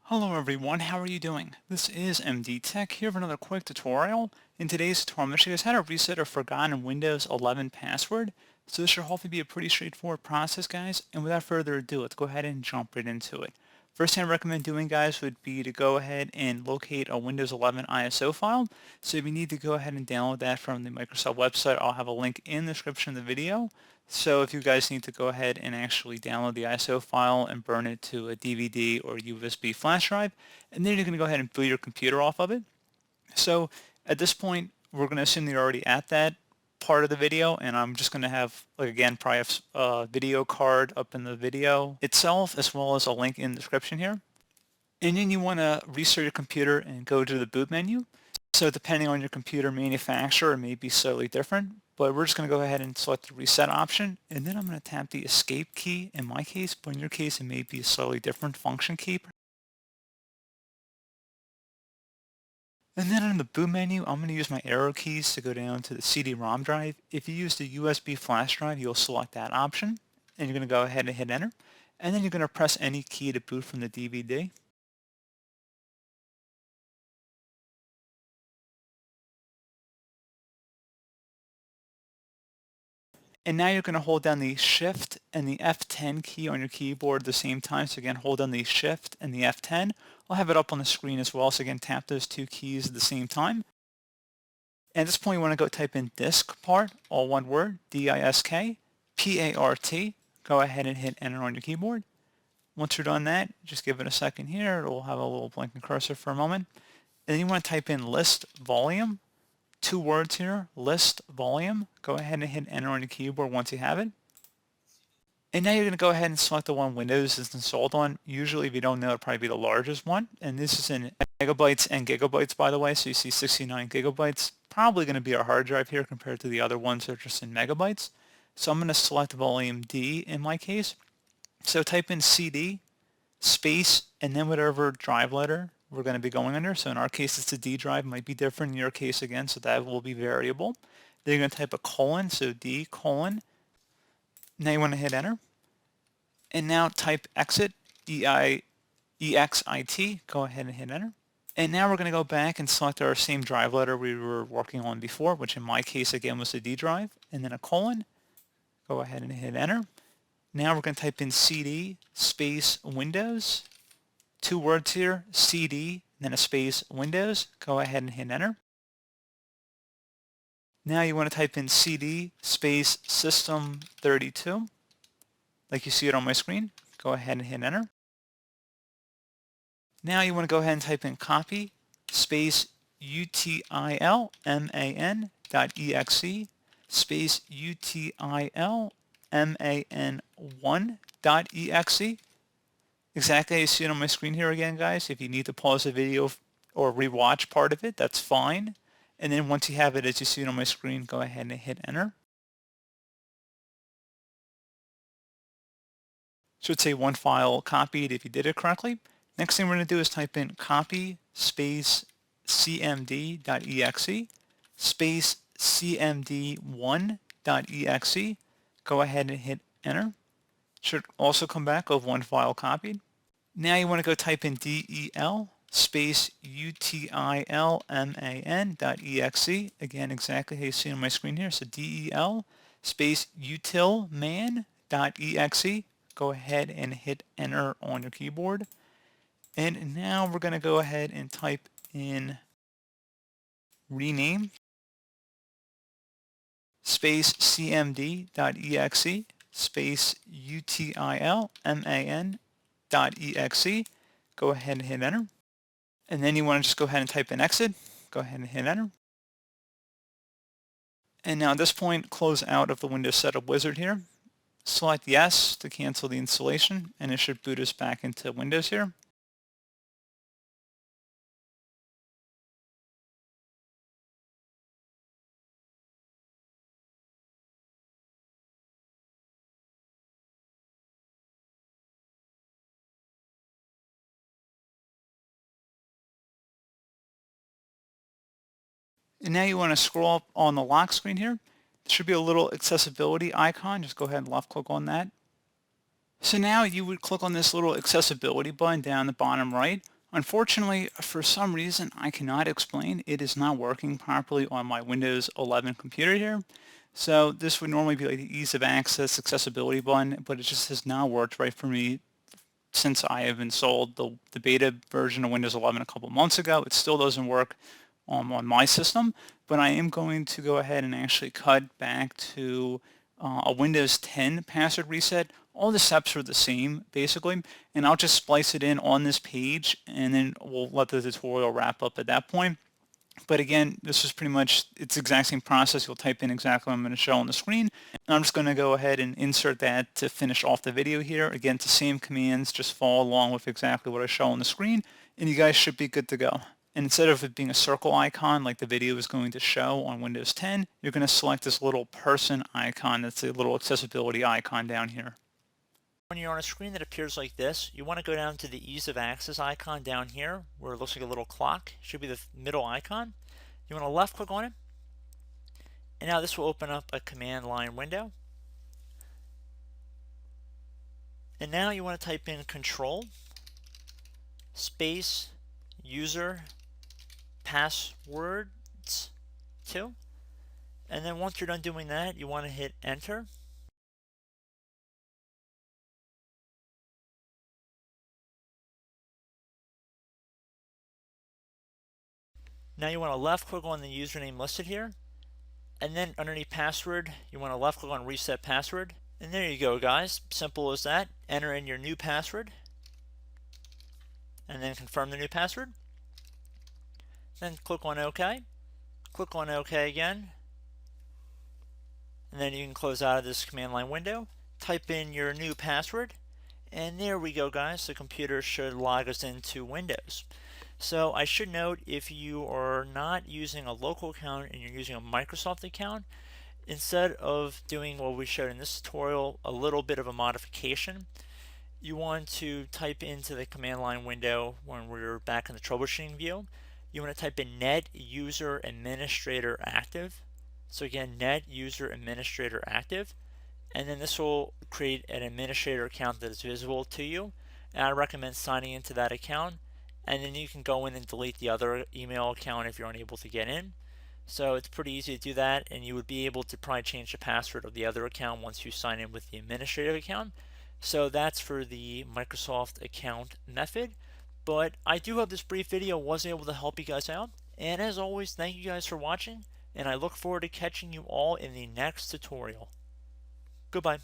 Hello everyone, how are you doing? This is MD Tech here for another quick tutorial. In today's tutorial, I'm going to show you guys how to reset a forgotten Windows 11 password. So this should hopefully be a pretty straightforward process, guys. And without further ado, let's go ahead and jump right into it. First thing I recommend doing, guys, would be to go ahead and locate a Windows 11 ISO file. So if you need to go ahead and download that from the Microsoft website, I'll have a link in the description of the video. So if you guys need to go ahead and actually download the ISO file and burn it to a DVD or USB flash drive, and then you're going to go ahead and boot your computer off of it. So at this point, we're going to assume that you're already at that part of the video, and I'm just going to have, like, again, probably have a video card up in the video itself, as well as a link in the description here. And then you want to restart your computer and go to the boot menu. So depending on your computer manufacturer, it may be slightly different, but we're just going to go ahead and select the reset option, and then I'm going to tap the escape key in my case, but in your case it may be a slightly different function key. And then in the boot menu, I'm going to use my arrow keys to go down to the CD-ROM drive. If you use the USB flash drive, you'll select that option, and you're going to go ahead and hit enter, and then you're going to press any key to boot from the DVD. And now you're going to hold down the Shift and the F10 key on your keyboard at the same time. So again, hold down the Shift and the F10. I'll have it up on the screen as well. So again, tap those two keys at the same time. And at this point, you want to go type in disk part, all one word, D-I-S-K, P-A-R-T. Go ahead and hit enter on your keyboard. Once you're done that, just give it a second here. It'll have a little blinking cursor for a moment. And then you want to type in list volume. Two words here, list volume. Go ahead and hit enter on your keyboard once you have it. And now you're going to go ahead and select the one Windows is installed on. Usually, if you don't know, it'll probably be the largest one. And this is in megabytes and gigabytes, by the way. So you see 69 gigabytes. Probably going to be our hard drive here compared to the other ones that are just in megabytes. So I'm going to select volume D in my case. So type in CD, space, and then whatever drive letter we're going to be going under. So in our case, it's a D drive. It might be different in your case again, so that will be variable. Then you're going to type a colon, so D colon. Now you want to hit enter. And now type exit, E-I-E-X-I-T. Go ahead and hit enter. And now we're going to go back and select our same drive letter we were working on before, which in my case again was the D drive, and then a colon. Go ahead and hit enter. Now we're going to type in CD space Windows. Two words here, CD, then a space Windows. Go ahead and hit enter. Now you want to type in CD space System32, like you see it on my screen. Go ahead and hit enter. Now you want to go ahead and type in copy space utilman.exe space utilman1.exe. Exactly how you see it on my screen here again, guys. If you need to pause the video or rewatch part of it, that's fine. And then once you have it as you see it on my screen, go ahead and hit enter. Should say one file copied if you did it correctly. Next thing we're going to do is type in copy space cmd.exe space cmd1.exe. Go ahead and hit enter. Should also come back with one file copied. Now you want to go type in del space utilman.exe. Again, exactly how you see on my screen here. So del space utilman.exe. Go ahead and hit enter on your keyboard. And now we're going to go ahead and type in rename space cmd.exe space utilman.exe. Go ahead and hit enter. And then you want to just go ahead and type in exit. Go ahead and hit enter. And now at this point, close out of the Windows Setup Wizard here. Select yes to cancel the installation, and it should boot us back into Windows here. And now you want to scroll up on the lock screen here. There should be a little accessibility icon. Just go ahead and left click on that. So now you would click on this little accessibility button down the bottom right. Unfortunately, for some reason I cannot explain, it is not working properly on my Windows 11 computer here. So this would normally be like the ease of access accessibility button, but it just has not worked right for me since I have installed the beta version of Windows 11 a couple months ago. It still doesn't work on my system, but I am going to go ahead and actually cut back to a Windows 10 password reset. All the steps are the same basically, and I'll just splice it in on this page and then we'll let the tutorial wrap up at that point. But again, this is pretty much, it's the exact same process. You'll type in exactly what I'm going to show on the screen. And I'm just going to go ahead and insert that to finish off the video here. Again, it's the same commands, just follow along with exactly what I show on the screen, and you guys should be good to go. And instead of it being a circle icon like the video is going to show on Windows 10, you're going to select this little person icon. That's a little accessibility icon down here. When you're on a screen that appears like this, you want to go down to the ease of access icon down here where it looks like a little clock. It should be the middle icon. You want to left click on it, and now this will open up a command line window. And now you want to type in control space user passwords 2, and then once you're done doing that, you want to hit enter. Now you want to left click on the username listed here, and then underneath password you want to left click on reset password, and there you go guys, simple as that. Enter in your new password and then confirm the new password, then click on OK, click on OK again, and then you can close out of this command line window, type in your new password, and there we go guys, the computer should log us into Windows. So I should note, if you are not using a local account and you're using a Microsoft account, instead of doing what we showed in this tutorial, a little bit of a modification, you want to type into the command line window when we're back in the troubleshooting view, you want to type in net user administrator active. So again, net user administrator active, and then this will create an administrator account that is visible to you, and I recommend signing into that account, and then you can go in and delete the other email account if you're unable to get in. So it's pretty easy to do that, and you would be able to probably change the password of the other account once you sign in with the administrative account. So that's for the Microsoft account method. But I do hope this brief video was able to help you guys out, and as always, thank you guys for watching, and I look forward to catching you all in the next tutorial. Goodbye.